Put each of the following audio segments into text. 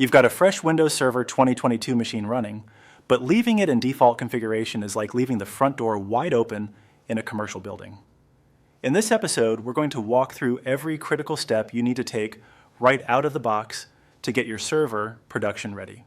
You've got a fresh Windows Server 2022 machine running, but leaving it in default configuration is like leaving the front door wide open in a commercial building. In this episode, we're going to walk through every critical step you need to take right out of the box to get your server production ready.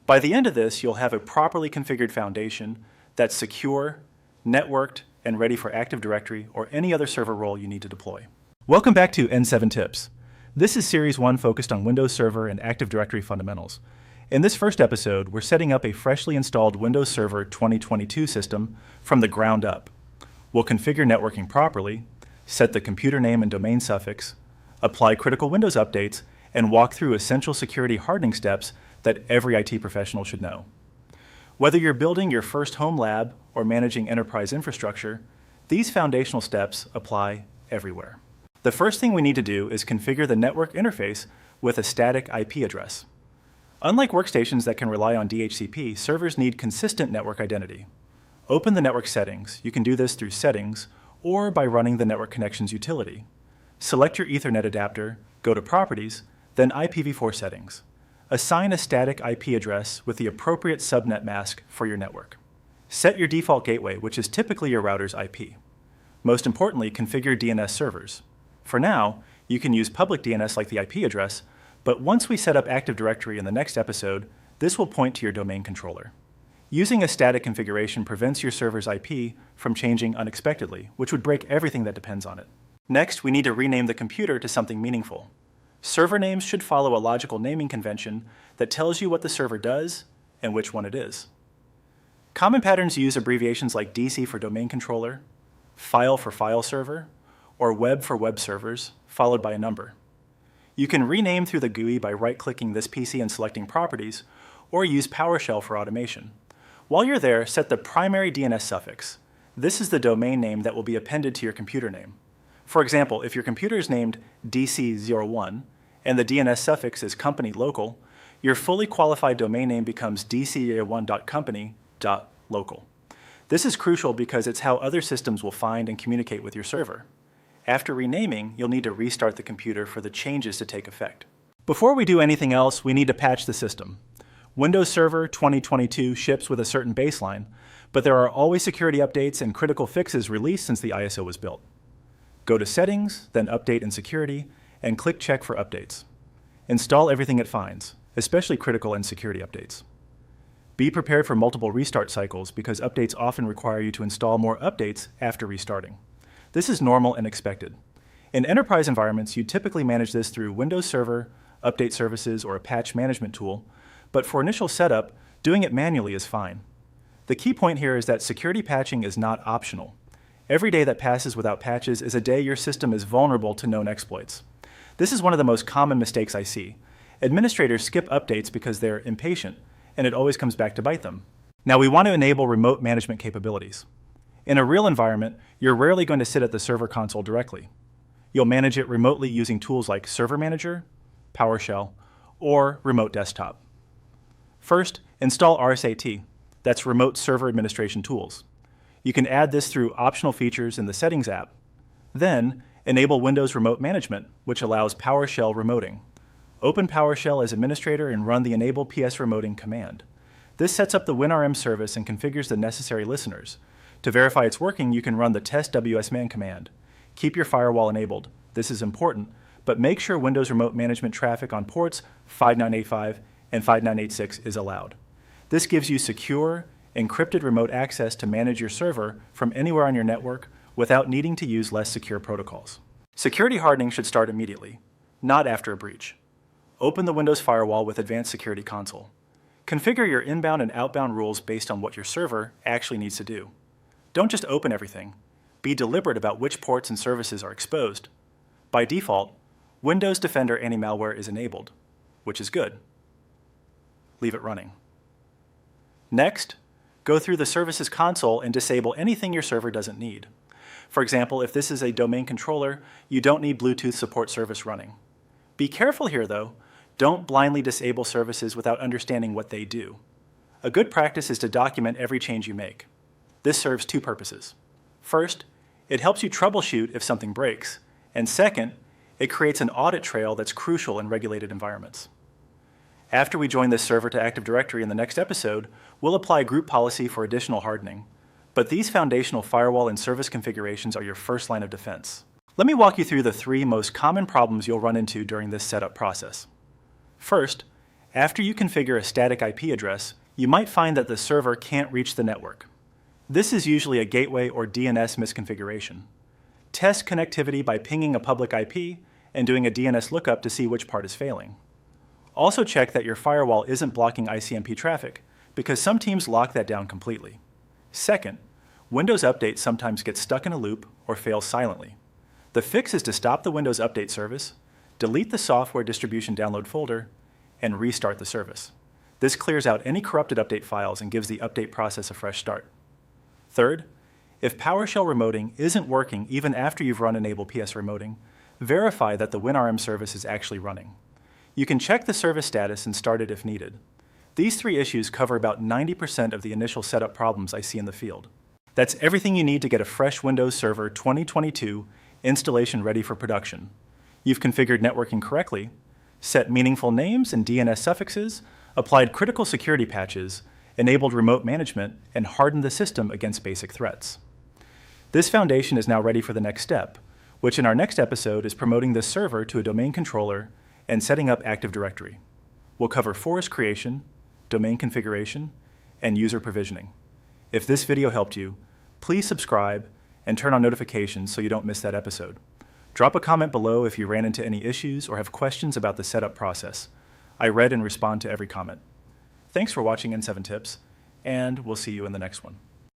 By the end of this, you'll have a properly configured foundation that's secure, networked, and ready for Active Directory or any other server role you need to deploy. Welcome back to N7 Tips. This is Series 1 focused on Windows Server and Active Directory fundamentals. In this first episode, we're setting up a freshly installed Windows Server 2022 system from the ground up. We'll configure networking properly, set the computer name and domain suffix, apply critical Windows updates, and walk through essential security hardening steps that every IT professional should know. Whether you're building your first home lab or managing enterprise infrastructure, these foundational steps apply everywhere. The first thing we need to do is configure the network interface with a static IP address. Unlike workstations that can rely on DHCP, servers need consistent network identity. Open the network settings. You can do this through Settings or by running the Network Connections utility. Select your Ethernet adapter, go to Properties, then IPv4 settings. Assign a static IP address with the appropriate subnet mask for your network. Set your default gateway, which is typically your router's IP. Most importantly, configure DNS servers. For now, you can use public DNS like the IP address, but once we set up Active Directory in the next episode, this will point to your domain controller. Using a static configuration prevents your server's IP from changing unexpectedly, which would break everything that depends on it. Next, we need to rename the computer to something meaningful. Server names should follow a logical naming convention that tells you what the server does and which one it is. Common patterns use abbreviations like DC for domain controller, file for file server, or web for web servers, followed by a number. You can rename through the GUI by right-clicking this PC and selecting Properties, or use PowerShell for automation. While you're there, set the primary DNS suffix. This is the domain name that will be appended to your computer name. For example, if your computer is named DC01 and the DNS suffix is company local, your fully qualified domain name becomes dc01.company.local. This is crucial because it's how other systems will find and communicate with your server. After renaming, you'll need to restart the computer for the changes to take effect. Before we do anything else, we need to patch the system. Windows Server 2022 ships with a certain baseline, but there are always security updates and critical fixes released since the ISO was built. Go to Settings, then Update and Security, and click Check for updates. Install everything it finds, especially critical and security updates. Be prepared for multiple restart cycles because updates often require you to install more updates after restarting. This is normal and expected. In enterprise environments, you typically manage this through Windows Server, update services, or a patch management tool, but for initial setup, doing it manually is fine. The key point here is that security patching is not optional. Every day that passes without patches is a day your system is vulnerable to known exploits. This is one of the most common mistakes I see. Administrators skip updates because they're impatient, and it always comes back to bite them. Now we want to enable remote management capabilities. In a real environment, you're rarely going to sit at the server console directly. You'll manage it remotely using tools like Server Manager, PowerShell, or Remote Desktop. First, install RSAT. That's Remote Server Administration Tools. You can add this through optional features in the Settings app. Then, enable Windows Remote Management, which allows PowerShell remoting. Open PowerShell as administrator and run the Enable PS Remoting command. This sets up the WinRM service and configures the necessary listeners. To verify it's working, you can run the test wsman command. Keep your firewall enabled. This is important, but make sure Windows Remote Management traffic on ports 5985 and 5986 is allowed. This gives you secure, encrypted remote access to manage your server from anywhere on your network without needing to use less secure protocols. Security hardening should start immediately, not after a breach. Open the Windows Firewall with Advanced Security Console. Configure your inbound and outbound rules based on what your server actually needs to do. Don't just open everything. Be deliberate about which ports and services are exposed. By default, Windows Defender Anti-Malware is enabled, which is good. Leave it running. Next, go through the Services console and disable anything your server doesn't need. For example, if this is a domain controller, you don't need Bluetooth support service running. Be careful here though. Don't blindly disable services without understanding what they do. A good practice is to document every change you make. This serves two purposes. First, it helps you troubleshoot if something breaks, and second, it creates an audit trail that's crucial in regulated environments. After we join this server to Active Directory in the next episode, we'll apply group policy for additional hardening. But these foundational firewall and service configurations are your first line of defense. Let me walk you through the 3 most common problems you'll run into during this setup process. First, after you configure a static IP address, you might find that the server can't reach the network. This is usually a gateway or DNS misconfiguration. Test connectivity by pinging a public IP and doing a DNS lookup to see which part is failing. Also check that your firewall isn't blocking ICMP traffic, because some teams lock that down completely. Second, Windows Update sometimes gets stuck in a loop or fails silently. The fix is to stop the Windows Update service, delete the software distribution download folder, and restart the service. This clears out any corrupted update files and gives the update process a fresh start. Third, if PowerShell remoting isn't working even after you've run Enable PS Remoting, verify that the WinRM service is actually running. You can check the service status and start it if needed. These 3 issues cover about 90% of the initial setup problems I see in the field. That's everything you need to get a fresh Windows Server 2022 installation ready for production. You've configured networking correctly, set meaningful names and DNS suffixes, applied critical security patches, enabled remote management, and hardened the system against basic threats. This foundation is now ready for the next step, which in our next episode is promoting this server to a domain controller and setting up Active Directory. We'll cover forest creation, domain configuration, and user provisioning. If this video helped you, please subscribe and turn on notifications so you don't miss that episode. Drop a comment below if you ran into any issues or have questions about the setup process. I read and respond to every comment. Thanks for watching N7 Tips, and we'll see you in the next one.